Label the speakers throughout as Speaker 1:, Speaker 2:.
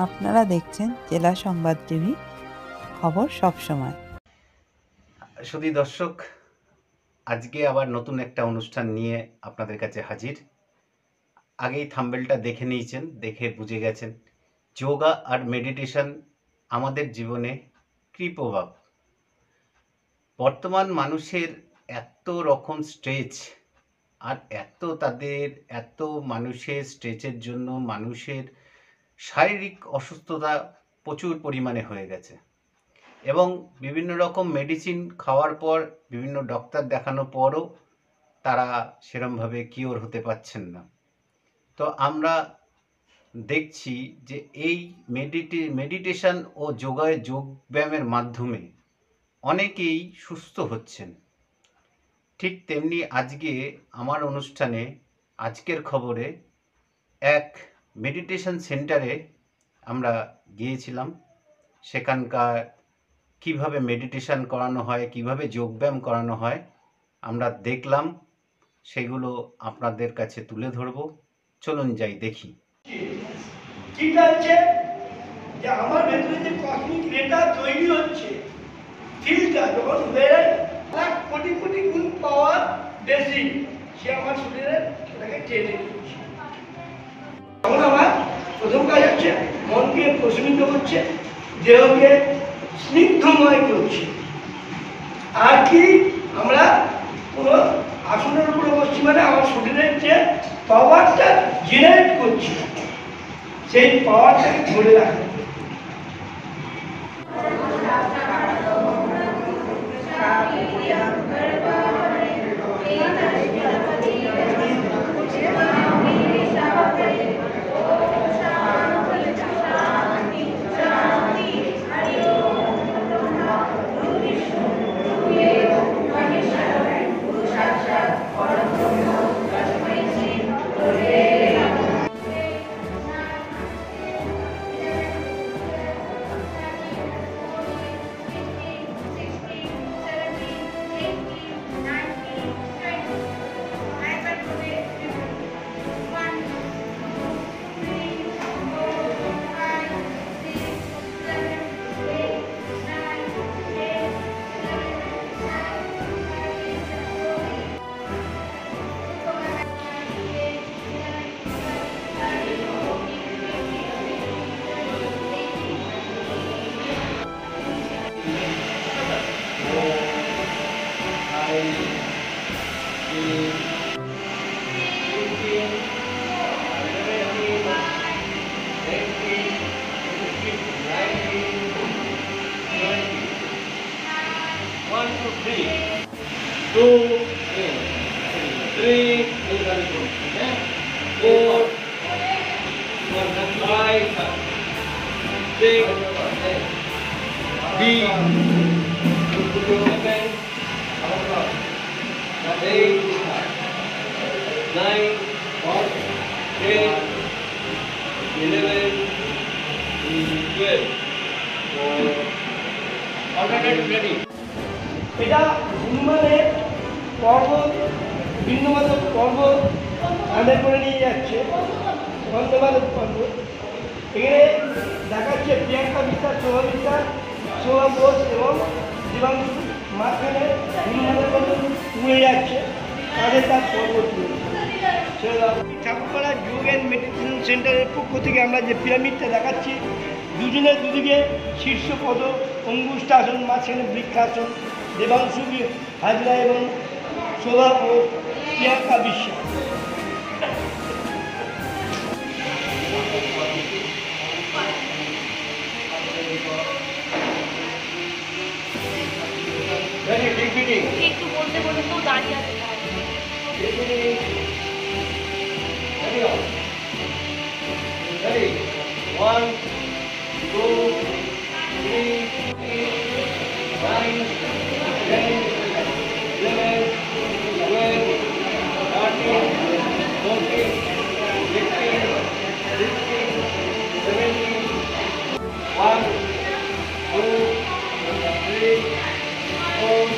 Speaker 1: আপনারা দেখছেন জেলা সংবাদ টিভি, খবর সব সময়।
Speaker 2: সুধী দর্শক, আজকে আবার নতুন একটা অনুষ্ঠান নিয়ে আপনাদের কাছে হাজির। আগেই থাম্বনেলটা দেখে নিয়েছেন, দেখে বুঝে গেছেন যোগা আর মেডিটেশন আমাদের জীবনে কী প্রভাব। বর্তমান মানুষের এত রকম স্ট্রেস আর এত মানুষের স্ট্রেসের জন্য মানুষের শারীরিক অসুস্থতা প্রচুর পরিমাণে হয়ে গেছে এবং বিভিন্ন রকম মেডিসিন খাওয়ার পর, বিভিন্ন ডক্টর দেখানোর পরও তারা সেরমভাবে কিওর হতে পারছেন না। তো আমরা দেখছি যে এই মেডিটেশন ও যোগব্যায়ামের মাধ্যমে অনেকেই সুস্থ হচ্ছেন। ঠিক তেমনি আজকে আমার অনুষ্ঠানে, আজকের খবরে, এক মেডিটেশন সেন্টারে আমরা গিয়েছিলাম। সেখানকার কিভাবে মেডিটেশন করানো হয়, কিভাবে যোগব্যায়াম করানো হয় আমরা দেখলাম, সেগুলো আপনাদের কাছে তুলে ধরব। চলুন যাই দেখি।
Speaker 3: ঠিক আছে যে আমার ভেতরে যে কসমিক রেটা তৈরি হচ্ছে, ফিলটা যখন বেড়ে 1 কোটি কোটি গুণ পাওয়ার বেশি, সে আমার শরীরে সেটাকে টেনে নিচ্ছে। তখন আমার প্রথম কাজ হচ্ছে মনকে প্রশমিত করছে, দেহকে স্নিগ্ধময় করছে। আর কি আমরা কোনো আসনের উপরে বসছি মানে আমার শরীরের যে পাওয়ারটা জেনারেট করছি, সেই পাওয়ারটাকে ধরে রাখা। এটা হনুমানের পর্বত, ভিন্নমাধব পর্বত আমাদের করে নিয়ে যাচ্ছে, বন্দমাধব পর্বত। এখানে দেখাচ্ছে প্রিয়াঙ্কা বিশ্বাস, শোভা বিশ্বাস, শোভা বোস এবং জীবাংশু মাঝখানে হনুমানের মতো উড়ে যাচ্ছে, তাদের তার পর্বত ঠাকুরপাড়া যোগ অ্যান্ড মেডিটেশন সেন্টারের পক্ষ থেকে আমরা যে পিরামিডটা দেখাচ্ছি, দুজনের দুদিকে শীর্ষপদ, অঙ্গুষ্ঠাসন, মাঝখানে বৃক্ষাসন, দেবাংশু হাজরা এবং শোভা ও প্রিয়াঙ্কা বিশ্বাস।
Speaker 4: একটু বলতে বলতে তো দাঁড়িয়ে আছে।
Speaker 3: One, two, three, 9, 10, 11, 12, 13, 14, 15, 16, 17, 1, 2, 3, 4,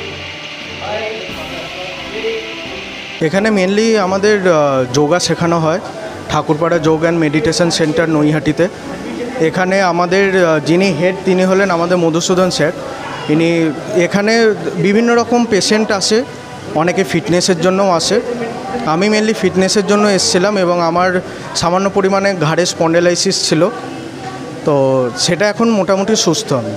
Speaker 3: 5, 6.
Speaker 5: এখানে মেনলি আমাদের যোগা শেখানো হয় ঠাকুরপাড়া যোগ অ্যান্ড মেডিটেশন সেন্টার নৈহাটিতে। এখানে আমাদের যিনি হেড তিনি হলেন আমাদের মধুসূদন স্যার। ইনি এখানে বিভিন্ন রকম পেশেন্ট আসে, অনেকে ফিটনেসের জন্যও আসে। আমি মেনলি ফিটনেসের জন্য এসেছিলাম এবং আমার সামান্য পরিমাণে ঘাড়ে স্পন্ডেলাইসিস ছিল, তো সেটা এখন মোটামুটি সুস্থ আমি।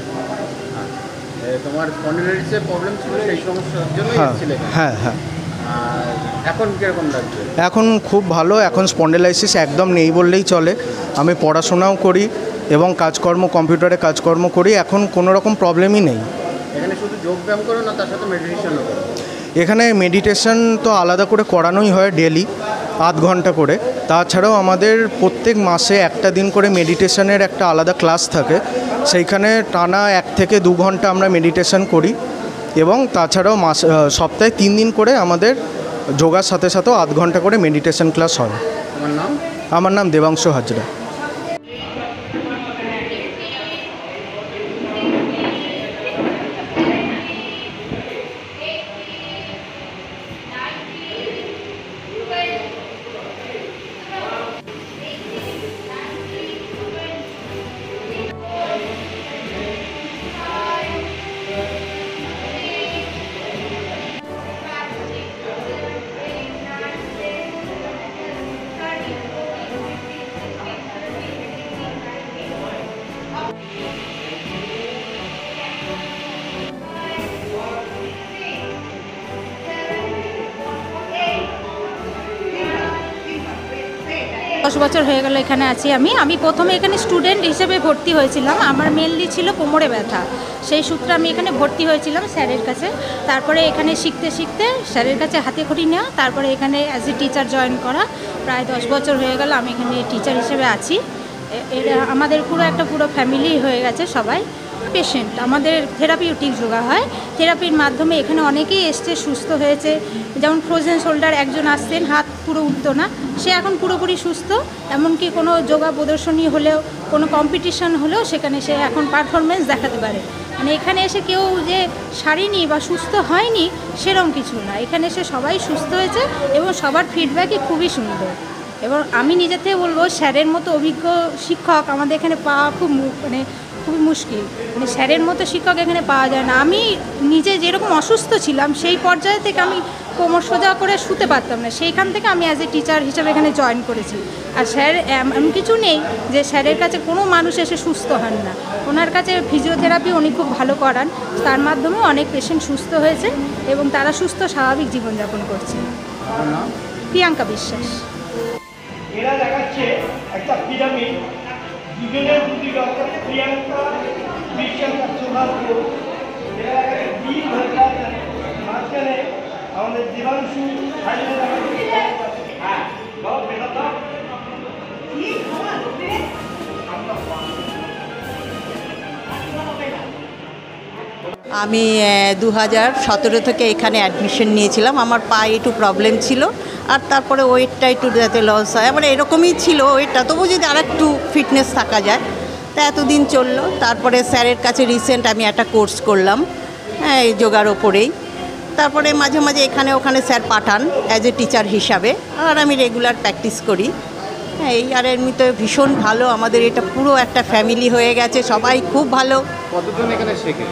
Speaker 6: তোমার স্পন্ডিলাইটিসের প্রবলেম ছিল, সেই সমস্যার জন্য
Speaker 5: হ্যাঁ
Speaker 6: এসেছিলে?
Speaker 5: হ্যাঁ হ্যাঁ।
Speaker 6: আর এখন কীরকম লাগছে?
Speaker 5: এখন খুব ভালো, এখন স্পন্ডেলাইসিস একদম নেই বললেই চলে। আমি পড়াশোনাও করি এবং কাজকর্ম, কম্পিউটারে কাজকর্ম করি, এখন কোনো রকম প্রবলেমই নেই।
Speaker 6: এখানে শুধু যোগব্যায়াম করো না, তার সাথে মেডিটেশনও করো?
Speaker 5: এখানে মেডিটেশন তো আলাদা করে করানোই হয় ডেলি আধ ঘন্টা করে। তাছাড়াও আমাদের প্রত্যেক মাসে একটা দিন করে মেডিটেশনের একটা আলাদা ক্লাস থাকে, সেইখানে টানা 1 থেকে 2 ঘন্টা আমরা মেডিটেশন করি। এবং তাছাড়াও সপ্তাহে 3 দিন করে আমাদের যোগার সাথে সাথেও আধ ঘন্টা করে মেডিটেশন ক্লাস হয়।
Speaker 6: তোমার নাম?
Speaker 5: আমার নাম দেবাংশু হাজরা।
Speaker 7: দশ বছর হয়ে গেল এখানে আছি। আমি প্রথমে এখানে স্টুডেন্ট হিসেবে ভর্তি হয়েছিলাম। আমার মেনলি ছিল কোমরে ব্যথা, সেই সূত্রে আমি এখানে ভর্তি হয়েছিলাম স্যারের কাছে। তারপরে এখানে শিখতে শিখতে স্যারের কাছে হাতে খড়ি নেওয়া, তারপরে এখানে অ্যাজ এ টিচার জয়েন করা। প্রায় 10 বছর হয়ে গেল আমি এখানে টিচার হিসেবে আছি। এটা আমাদের পুরো ফ্যামিলি হয়ে গেছে সবাই। পেশেন্ট আমাদের থেরাপিউটিক যোগা হয়, থেরাপির মাধ্যমে এখানে অনেকেই এসছে, সুস্থ হয়েছে। যেমন ফ্রোজেন শোল্ডার একজন আসছেন, হাত পুরো উঠতো না, সে এখন পুরোপুরি সুস্থ। এমনকি কোনো যোগা প্রদর্শনী হলেও, কোনো কম্পিটিশন হলেও সেখানে সে এখন পারফরমেন্স দেখাতে পারে। মানে এখানে এসে কেউ যে সারিনি বা সুস্থ হয়নি সেরকম কিছু না, এখানে এসে সবাই সুস্থ হয়েছে এবং সবার ফিডব্যাকই খুবই সুন্দর। এবং আমি নিজের থেকে বলবো, স্যারের মতো অভিজ্ঞ শিক্ষক আমাদের এখানে পাওয়া খুবই মুশকিল। মানে স্যারের মতো শিক্ষক এখানে পাওয়া যায় না। আমি নিজে যেরকম অসুস্থ ছিলাম সেই পর্যায়ে থেকে আমি কোমর সোজা করে শুতে পারতাম না, সেইখান থেকে আমি অ্যাজ এ টিচার হিসেবে এখানে জয়েন করেছি। আর স্যার এমন কিছু নেই যে স্যারের কাছে কোনো মানুষ এসে সুস্থ হন না। ওনার কাছে ফিজিওথেরাপি উনি খুব ভালো করান, তার মাধ্যমে অনেক পেশেন্ট সুস্থ হয়েছে এবং তারা সুস্থ স্বাভাবিক জীবনযাপন করছে। প্রিয়াঙ্কা বিশ্বাস।
Speaker 3: এরা দেখাচ্ছে একটা পিরামিড, দুজনের দুটি ডক্টর, প্রিয়াঙ্কা বিশ্বাস আর সুভাষ ঘোষ। এরা দেখাচ্ছে দিন ধরে মাঝখানে আমাদের দেবাংশু হাজরা দেখাচ্ছে। হ্যাঁ বেরোতা
Speaker 8: আমি 2017 থেকে এখানে অ্যাডমিশন নিয়েছিলাম। আমার পায়ে একটু প্রবলেম ছিল, আর তারপরে ওয়েটটা একটু যাতে লস হয়, মানে এরকমই ছিল ওয়েটটা, তবু যদি আর একটু ফিটনেস থাকা যায়, তা এতদিন চললো। তারপরে স্যারের কাছে রিসেন্ট আমি একটা কোর্স করলাম এই যোগার ওপরেই। তারপরে মাঝে মাঝে এখানে ওখানে স্যার পাঠান অ্যাজ এ টিচার হিসাবে, আর আমি রেগুলার প্র্যাকটিস করি। এই আর এমনিতে ভীষণ ভালো, আমাদের এটা পুরো একটা ফ্যামিলি হয়ে গেছে, সবাই খুব ভালো।
Speaker 6: কতজন এখানে শেখে?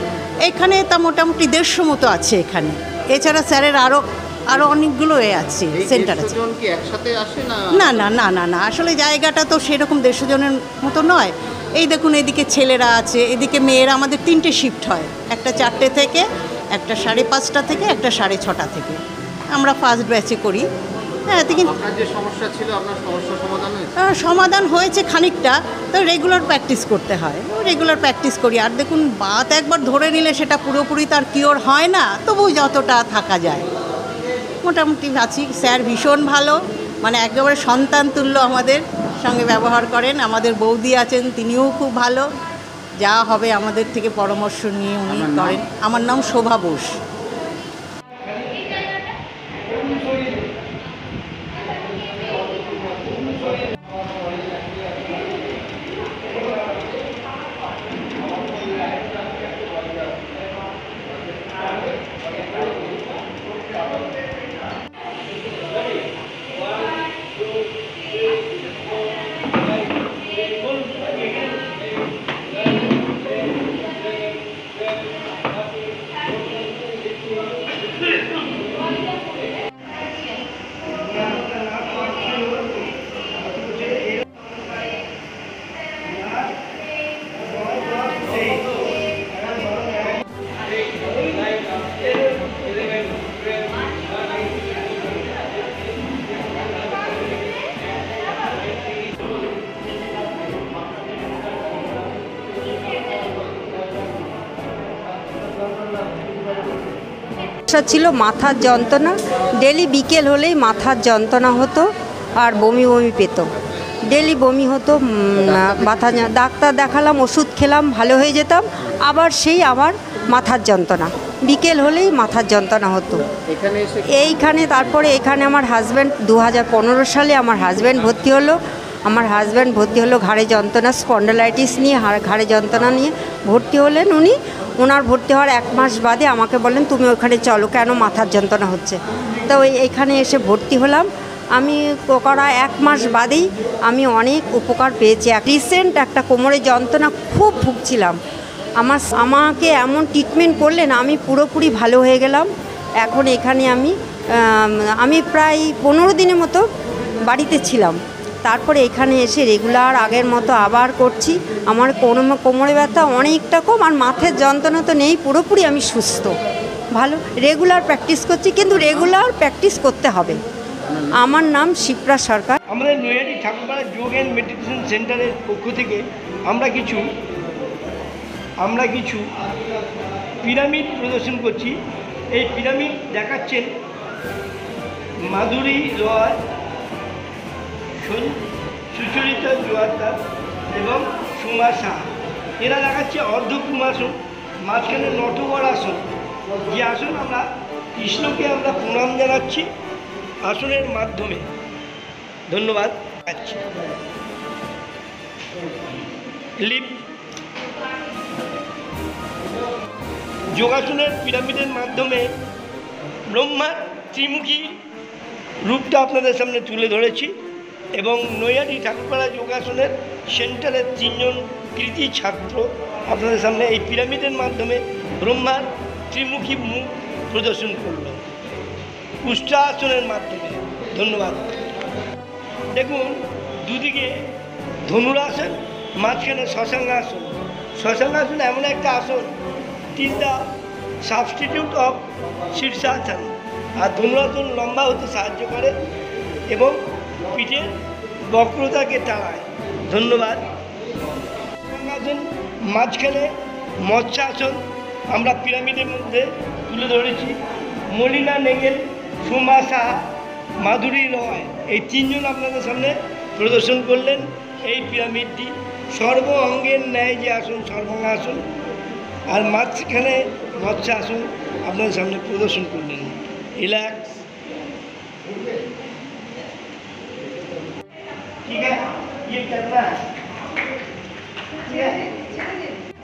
Speaker 8: এখানে তা মোটামুটি 150 মতো আছে এখানে। এছাড়া স্যারের আরও অনেকগুলো আছে, সেন্টার আছে।
Speaker 6: কি একসাথে আসে না?
Speaker 8: না না না না না, আসলে জায়গাটা তো সেরকম 150 জনের মতো নয়। এই দেখুন, এদিকে ছেলেরা আছে, এদিকে মেয়েরা। আমাদের 3টে শিফট হয়, একটা 4টে থেকে, একটা 5:30 থেকে, একটা 6:30 থেকে। আমরা ফার্স্ট ব্যাচে করি। হ্যাঁ, কিন্তু
Speaker 6: আপনার যে সমস্যা ছিল, আপনার সমস্যার সমাধান হয়েছে?
Speaker 8: সমাধান হয়েছে খানিকটা, তো রেগুলার প্র্যাকটিস করতে হয়, রেগুলার প্র্যাকটিস করি। আর দেখুন, বাত একবার ধরে নিলে সেটা পুরোপুরি তার কিওর হয় না, তবু যতটা থাকা যায় মোটামুটি আছি। স্যার ভীষণ ভালো, মানে একেবারে সন্তান তুল্য আমাদের সঙ্গে ব্যবহার করেন। আমাদের বৌদি আছেন, তিনিও খুব ভালো, যা হবে আমাদের থেকে পরামর্শ নিয়ে উনি করেন। আমার নাম শোভা বোস।
Speaker 9: সমস্যা ছিল মাথার যন্ত্রণা, ডেলি বিকেল হলেই মাথার যন্ত্রণা হতো আর বমি বমি পেত, ডেলি বমি হতো, মাথা ডাক্তার দেখালাম, ওষুধ খেলাম, ভালো হয়ে যেতাম, আবার সেই আমার মাথার যন্ত্রণা, বিকেল হলেই মাথার যন্ত্রণা হতো। এইখানে তারপরে এখানে আমার হাজব্যান্ড 2015 সালে আমার হাজব্যান্ড ভর্তি হলো। আমার হাজব্যান্ড ভর্তি হলো ঘাড়ে যন্ত্রণা, স্পন্ডালাইটিস নিয়ে, ঘাড়ে যন্ত্রণা নিয়ে ভর্তি হলেন উনি। ওনার ভর্তি হওয়ার 1 মাস বাদে আমাকে বললেন তুমি ওখানে চলো, কেন মাথার যন্ত্রণা হচ্ছে। তো এইখানে এসে ভর্তি হলাম। আমি করা 1 মাস বাদেই আমি অনেক উপকার পেয়েছি। রিসেন্ট একটা কোমরে যন্ত্রণা খুব ভুগছিলাম, আমাকে এমন ট্রিটমেন্ট করলেন আমি পুরোপুরি ভালো হয়ে গেলাম। এখন এখানে আমি প্রায় 15 দিনের মতো বাড়িতে ছিলাম, তারপরে এখানে এসে রেগুলার আগের মতো আবার করছি। আমার কোমরে ব্যথা অনেকটা কম, আর মাথার যন্ত্রণা তো নেই, পুরোপুরি আমি সুস্থ ভালো। রেগুলার প্র্যাকটিস করছি, কিন্তু রেগুলার প্র্যাকটিস করতে হবে। আমার নাম শিপ্রা সরকার।
Speaker 3: আমাদের নৈহাটি ঠাকুরপাড়া যোগ অ্যান্ড মেডিটেশন সেন্টারের পক্ষ থেকে আমরা কিছু পিরামিড প্রদর্শন করছি। এই পিরামিড দেখাচ্ছেন মাধুরী রয়, সুচরিতা জোয়ারদার এবং সুমা শাহ। এরা দেখাচ্ছে অর্ধকুমাসন, মাঝখানে নটবর আসন, যে আসন আমরা কৃষ্ণকে আমরা প্রণাম জানাচ্ছি আসনের মাধ্যমে। ধন্যবাদ। লিপ যোগাসনের পিরামিডের মাধ্যমে ব্রহ্মার ত্রিমুখী রূপটা আপনাদের সামনে তুলে ধরেছি, এবং নৈহাটি ঠাকুরপাড়া যোগাসনের সেন্টারের 3 জন কৃতি ছাত্র আপনাদের সামনে এই পিরামিডের মাধ্যমে ব্রহ্মার ত্রিমুখী মুখ প্রদর্শন করল উষ্ট্রাসনের মাধ্যমে। ধন্যবাদ। দেখুন দুদিকে ধনুরাসন, মাঝখানে শশাঙ্গাসন। শশাঙ্গাসন এমন একটা আসন, it is the substitute of শীর্ষাসন। আর ধনুরাসন লম্বা হতে সাহায্য করে এবং পিঠের বক্রতাকে টানায়। ধন্যবাদ। শশাঙ্গাসন, মাঝখানে মৎস্যাসন আমরা পিরামিডের মধ্যে তুলে ধরেছি। মলিনা নেগেল, সোমা সাহা, মাধুরী রয়, এই 3 জন আপনাদের সামনে প্রদর্শন করলেন এই পিরামিডটি। সর্ব অঙ্গের ন্যায় যে আসন সর্বাঙ্গাসন, আর মাঝখানে মৎস্যাসন আপনাদের সামনে প্রদর্শন করলেন। রিল্যাক্স। ঠিক আছে,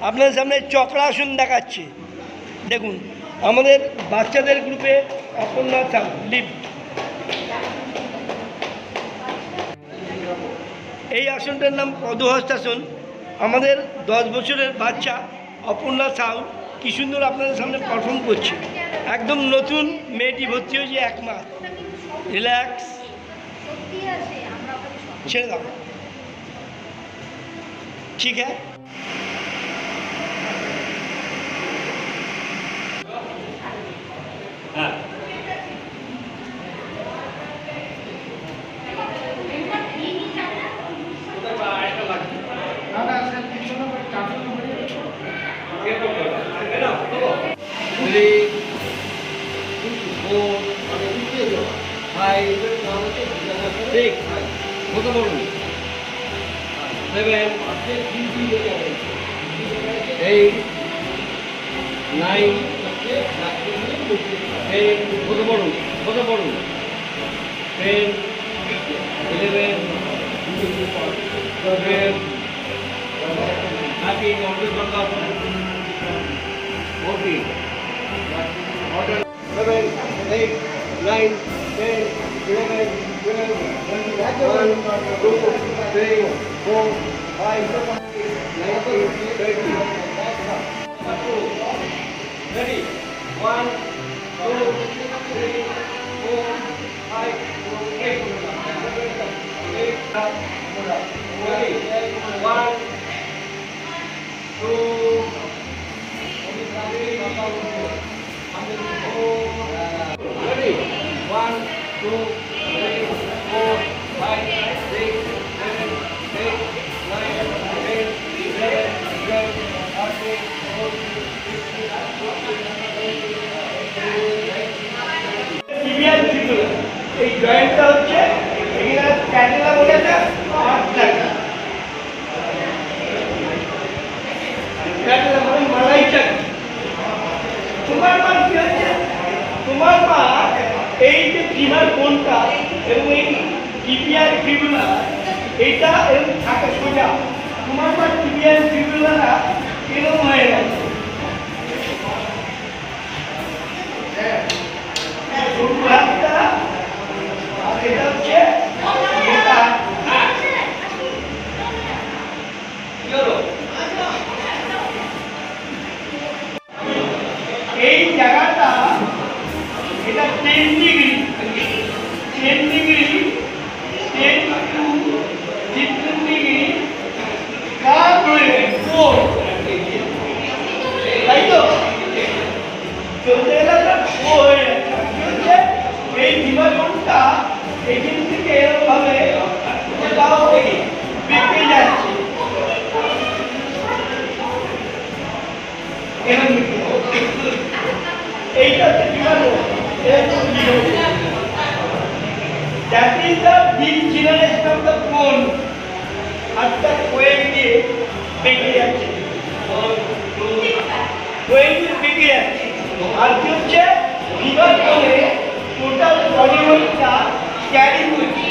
Speaker 3: আপনাদের সামনে চক্রাসন দেখাচ্ছে। দেখুন আমাদের বাচ্চাদের গ্রুপে অপর্ণা লিপ। এই আসনটার নাম পদহস্তাসন। আমাদের 10 বছরের বাচ্চা অপর্ণা সাউ কি সুন্দর আপনাদের সামনে পারফর্ম করছে। একদম নতুন মেয়েটি ভর্তি হয়েছে 1 মাস। রিল্যাক্স, ছেড়ে দাও। ঠিক আছে, হ্যাঁ। Ready? 1, 2, 3, 4, 5, 6, 7, 8, 9, 10, 11, 12. জয়েন্টটা হচ্ছে এখানে ক্যাটেলা বলে একটা পার্ট থাকে, ক্যাটেলা মানে মালাই চাকি। তোমার মা কি হচ্ছে, তোমার মা এই যে ফিমার কোনটা এবং এই টিবিয়ার ফিবুলা এইটা এরকম থাকে সোজা, তোমার মা টিবিয়ার ফিবুলাটা এরকম হয়ে গেছে। সরু হাতটা আর এটা হচ্ছে মোটা হাত। কি হলো? এই জায়গাটা এটা 10 ডিগ্রি 10 ডিগ্রি 10 টু 15 ডিগ্রি কাট হয়ে কোর, তাই তো চলতে গেলে ও হয়ে যাচ্ছে। এই বিভাজনটা এখান থেকে এরকম ভাবে কোথাও বেঁকে যাচ্ছে, এইটা হচ্ছে বিভাজন। That is the degeneration of the bone. আজকাল কোয়েল দিয়ে বেঁকে যাচ্ছে, কোয়েল দিয়ে বেঁকে যাচ্ছে। আর কি হচ্ছে বিভাজনে টোটাল বডি ওয়েটটা ক্যারি করছে।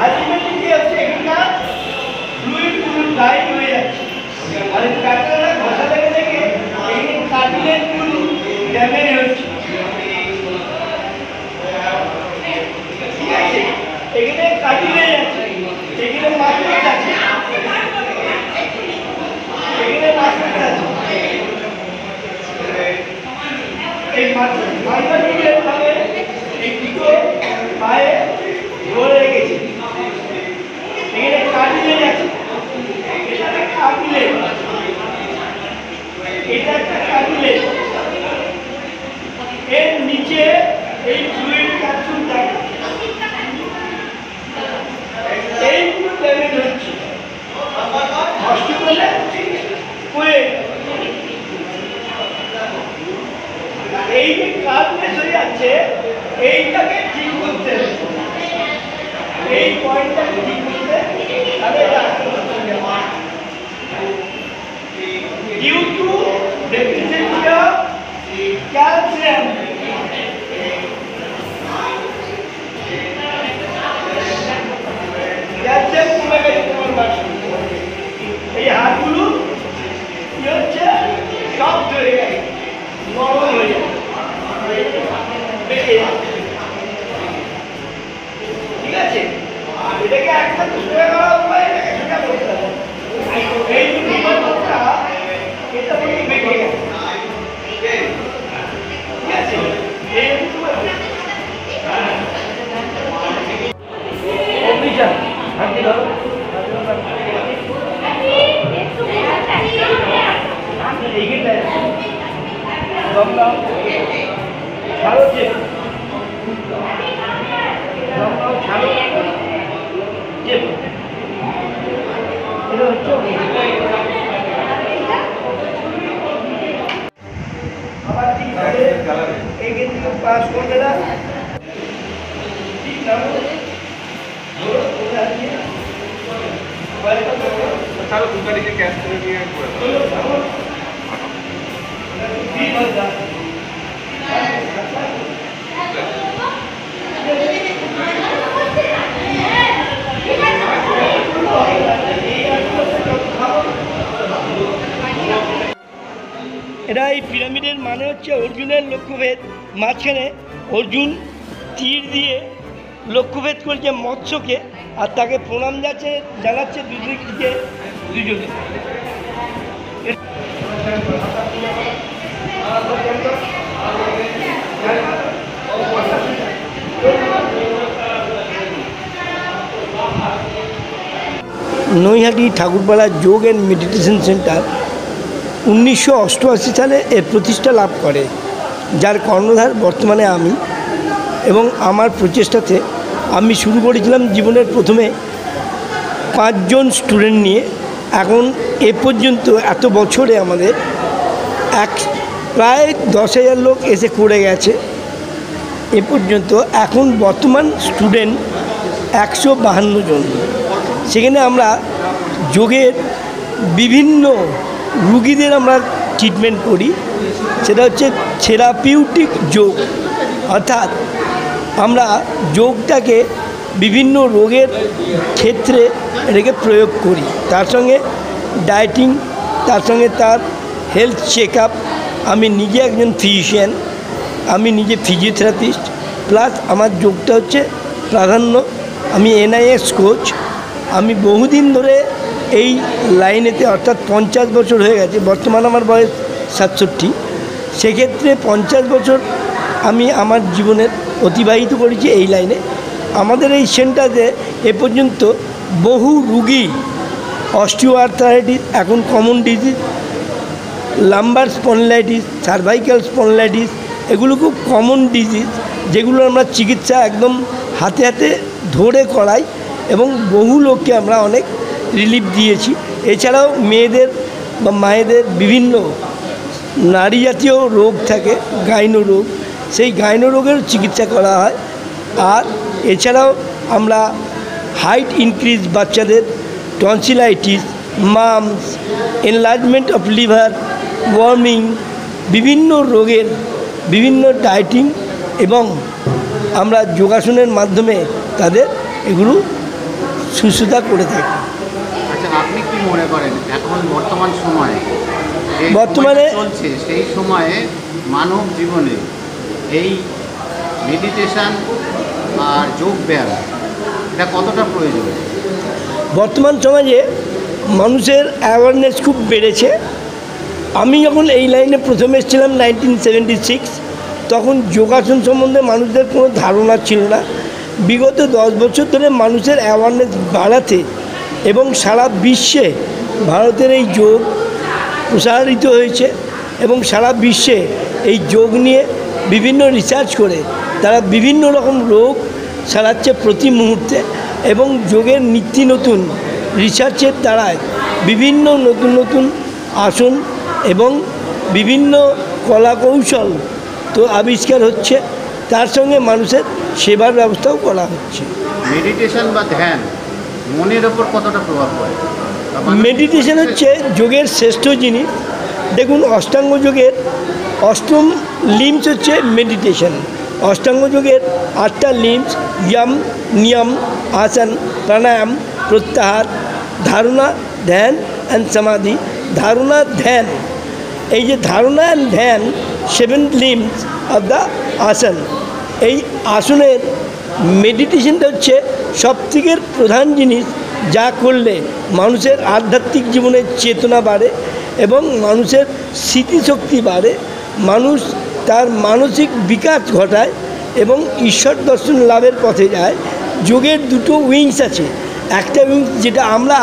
Speaker 3: আলটিমেটলি কি হচ্ছে এখানকার ফ্লুইড পুরো ডাইভ হয়ে যাচ্ছে। আর ক্যাটেলা ঘষা লেগে লেগে এখানে কার্টিলেজ পুরো ড্যামেজ হচ্ছে। ঠিক আছে, এখানে কার্টিলেজ আছে, এখানে মাসেলস আছে, এখানে মাসেলস আছে। এই মাসেলস ভাবে এই দুটো পায়ে ধরে রেখেছে, এখানে কার্টিলেজ আছে, এটা একটা কার্টিলেজ, এটা একটা কার্টিলেজ। এর নিচে এই ফ্লুইড ক্যাপসুল থাকে, এই পুরো ড্যামেজ হচ্ছে। হসপিটালে কোয়েল এই যে কার্ডনেস হয়ে যাচ্ছে এইটাকে ঠিক করতে হবে, এই পয়েন্টটাকে ঠিক করতে তাহলে due to deficiency of calcium calcium কমে গেছে তোমার মাসে। এই হাতগুলো কি হচ্ছে সফট হয়ে গেছে, নরম হয়ে যাচ্ছে, বেঁকে যাচ্ছে। ঠিক আছে, এটাকে একটা সোজা করার উপায়, এটাকে সোজা করতে হবে। এই যে বিভাজনটা এটা বলি বেঁকে গেছে। ঠিক আছে, এই অভিযান হাতে ধরো, এইখানটায় লকডাউন ছাড়ো, যে লকডাউন ছাড়ো, যে এটা হচ্ছে আবার ঠিক আছে। এইখান থেকে পাস করবে না, ঠিক না
Speaker 6: ছাড়ো, 2 তারিখে ক্যাশ করে নিয়ে
Speaker 3: এটা এই পিরামিডের মানে হচ্ছে অর্জুনের লক্ষ্যভেদ। মাঝখানে অর্জুন তীর দিয়ে লক্ষ্যভেদ করেছে মৎস্যকে, আর তাকে প্রণাম জানাচ্ছে দুদিক থেকে দুজনে।
Speaker 10: নৈহাটি ঠাকুরপাড়া যোগ অ্যান্ড মেডিটেশন সেন্টার 1988 সালে এর প্রতিষ্ঠা লাভ করে, যার কর্ণধার বর্তমানে আমি। এবং আমার প্রচেষ্টাতে আমি শুরু করেছিলাম জীবনের প্রথমে 5 জন স্টুডেন্ট নিয়ে। এখন এ পর্যন্ত এত বছরে আমাদের প্রায় 10,000 লোক এসে করে গেছে। এ পর্যন্ত এখন বর্তমান স্টুডেন্ট 152 জন। সেখানে আমরা যোগের বিভিন্ন রুগীদের আমরা ট্রিটমেন্ট করি। সেটা হচ্ছে থেরাপিউটিক যোগ, অর্থাৎ আমরা যোগটাকে বিভিন্ন রোগের ক্ষেত্রে এটাকে প্রয়োগ করি। তার সঙ্গে ডায়েটিং, তার সঙ্গে তার হেলথ চেক আপ। আমি নিজে একজন ফিজিশিয়ান, আমি নিজে ফিজিওথেরাপিস্ট, প্লাস আমার যোগটা হচ্ছে প্রাধান্য। আমি NIS কোচ। আমি বহুদিন ধরে এই লাইনেতে, অর্থাৎ 50 বছর হয়ে গেছে, বর্তমানে আমার বয়স 67। সেক্ষেত্রে 50 বছর আমি আমার জীবনের অতিবাহিত করেছি এই লাইনে। আমাদের এই সেন্টারে এ পর্যন্ত বহু রুগী, অস্টিওআর্থ্রাইটিস এখন common disease, lumber spondylitis, cervical spondylitis, এগুলো খুব কমন ডিজিজ, যেগুলো আমরা চিকিৎসা একদম হাতে হাতে ধরে করাই এবং বহু লোককে আমরা অনেক রিলিফ দিয়েছি। এছাড়াও মেয়েদের বা মায়েদের বিভিন্ন নারী জাতীয় রোগ থাকে, গাইনো রোগ, সেই গাইনো রোগের চিকিৎসা করা হয়। আর এছাড়াও আমরা হাইট ইনক্রিজ বাচ্চাদের, tonsillitis, mum's, enlargement of liver, warming, বিভিন্ন রোগের বিভিন্ন ডায়েটিং এবং আমরা যোগাসনের মাধ্যমে তাদের এগুলো সুস্থতা করে থাকি।
Speaker 6: আচ্ছা, আপনি কি মনে করেন এখন বর্তমান সময়ে
Speaker 10: বর্তমানে
Speaker 6: চলছে, সেই সময়ে মানব জীবনে এই মেডিটেশন আর যোগ ব্যায়াম এটা কতটা প্রয়োজন?
Speaker 10: বর্তমান সমাজে মানুষের অ্যাওয়ারনেস খুব বেড়েছে। আমি যখন এই লাইনে প্রথমে এসেছিলাম 1976, তখন যোগাসন সম্বন্ধে মানুষদের কোনো ধারণা ছিল না। বিগত 10 বছর ধরে মানুষের অ্যাওয়ারনেস বাড়াতে এবং সারা বিশ্বে ভারতের এই যোগ প্রসারিত হয়েছে এবং সারা বিশ্বে এই যোগ নিয়ে বিভিন্ন রিসার্চ করে তারা বিভিন্ন রকম রোগ সারাচ্ছে প্রতি মুহূর্তে। এবং যোগের নিত্য নতুন রিসার্চের দ্বারায় বিভিন্ন নতুন নতুন আসন এবং বিভিন্ন কলা কৌশল তো আবিষ্কার হচ্ছে, তার সঙ্গে মানুষের সেবার ব্যবস্থাও করা হচ্ছে।
Speaker 6: মেডিটেশন বা ধ্যান মনের ওপর কতটা প্রভাব পড়ে?
Speaker 10: মেডিটেশন হচ্ছে যোগের শ্রেষ্ঠ জিনিস। দেখুন, অষ্টাঙ্গ যোগের অষ্টম লিম্স হচ্ছে মেডিটেশন। অষ্টাঙ্গ যোগের 8টা লিম্স: ইয়ম, নিয়ম, আসন, প্রাণায়াম, প্রত্যাহার, ধারণা, ধ্যান অ্যান্ড সমাধি। ধারণা, ধ্যান, এই যে ধারণা অ্যান্ড ধ্যান 7 লিম্স অফ দ্য আসন। এই আসনের মেডিটেশনটা হচ্ছে সবথেকে প্রধান জিনিস, যা করলে মানুষের আধ্যাত্মিক জীবনের চেতনা বাড়ে এবং মানুষের স্মৃতিশক্তি বাড়ে, মানুষ তার মানসিক বিকাশ ঘটায় এবং ঈশ্বর দর্শন লাভের পথে যায়। যোগের 2টো উইংস আছে। একটা উইংস যেটা আমরা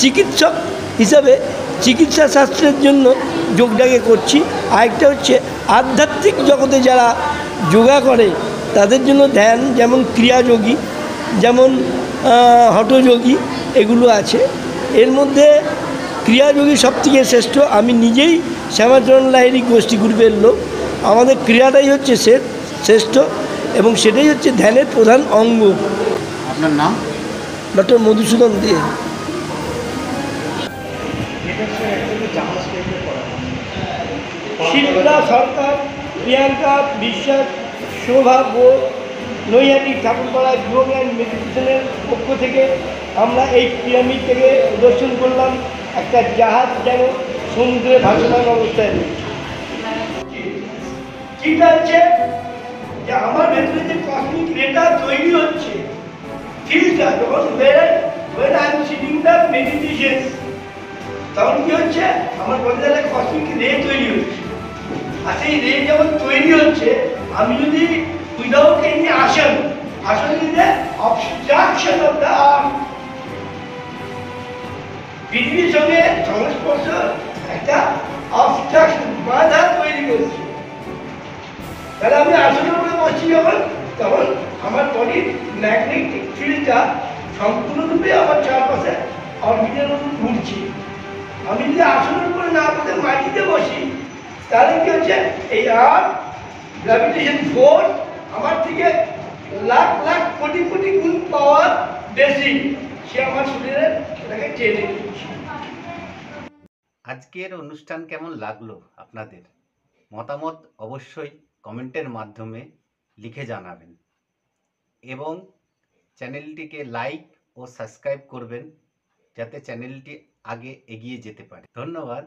Speaker 10: চিকিৎসক হিসাবে চিকিৎসা শাস্ত্রের জন্য যোগটাকে করছি, আরেকটা হচ্ছে আধ্যাত্মিক জগতে যারা যোগা করে তাদের জন্য ধ্যান, যেমন ক্রিয়াযোগী, যেমন হঠযোগী, এগুলো আছে। এর মধ্যে ক্রিয়াযোগী সবথেকে শ্রেষ্ঠ। আমি নিজেই শ্যামাচরণ লাহিড়ী গোষ্ঠী গ্রুপের লোক। আমাদের ক্রিয়াটাই হচ্ছে শ্রেষ্ঠ এবং সেটাই হচ্ছে ধ্যানের প্রধান অঙ্গ।
Speaker 6: আপনার নাম?
Speaker 10: ডক্টর মধুসূদন দে। শিল্পা সরকার, প্রিয়াঙ্কা বিশ্বাস, শোভা বোস, নৈহাটি ঠাকুরপাড়া যোগ অ্যান্ড মেডিটেশনের পক্ষ থেকে আমরা এই পিরামিড থেকে দর্শন করলাম একটা জাহাজ যেন সমুদ্রে ভাসমান অবস্থায় রয়েছে।
Speaker 3: ঠিক আছে যে আমার ভেতরে যে কসমিক রেটা তৈরি হচ্ছে, ফিলটা যখন when I am sitting the meditation, তখন কি হচ্ছে আমার বডিতে একটা কসমিক রে তৈরি হচ্ছে। আর সেই রে যখন তৈরি হচ্ছে, আমি যদি উইদাউট এনি আসন নিতে অবস্ট্রাকশন অফ দ্য আর্ম, পৃথিবীর সঙ্গে সংস্পর্শ একটা অবস্ট্রাকশন, বাধা তৈরি করছে। তাহলে আমি আসনের উপরে বসছি যখন, তখন আমার বডির ম্যাগনেটিক ফিল্ডটা সম্পূর্ণরূপে আমার চারপাশে অরবিটের উপর ঘুরছে। আমি যদি আসনের উপরে না বসে মাটিতে বসি, তাহলে কি হচ্ছে এই আর্থ গ্র্যাভিটেশন ফোর্স আমার থেকে লাখ লাখ কোটি কোটি গুণ পাওয়ার বেশি, সে আমার শরীরে সেটাকে টেনে নিচ্ছে।
Speaker 2: আজকের অনুষ্ঠান কেমন লাগলো আপনাদের? মতামত অবশ্যই কমেন্টের মাধ্যমে লিখে জানাবেন এবং চ্যানেলটিকে লাইক ও সাবস্ক্রাইব করবেন যাতে চ্যানেলটি আগে এগিয়ে যেতে পারে। ধন্যবাদ।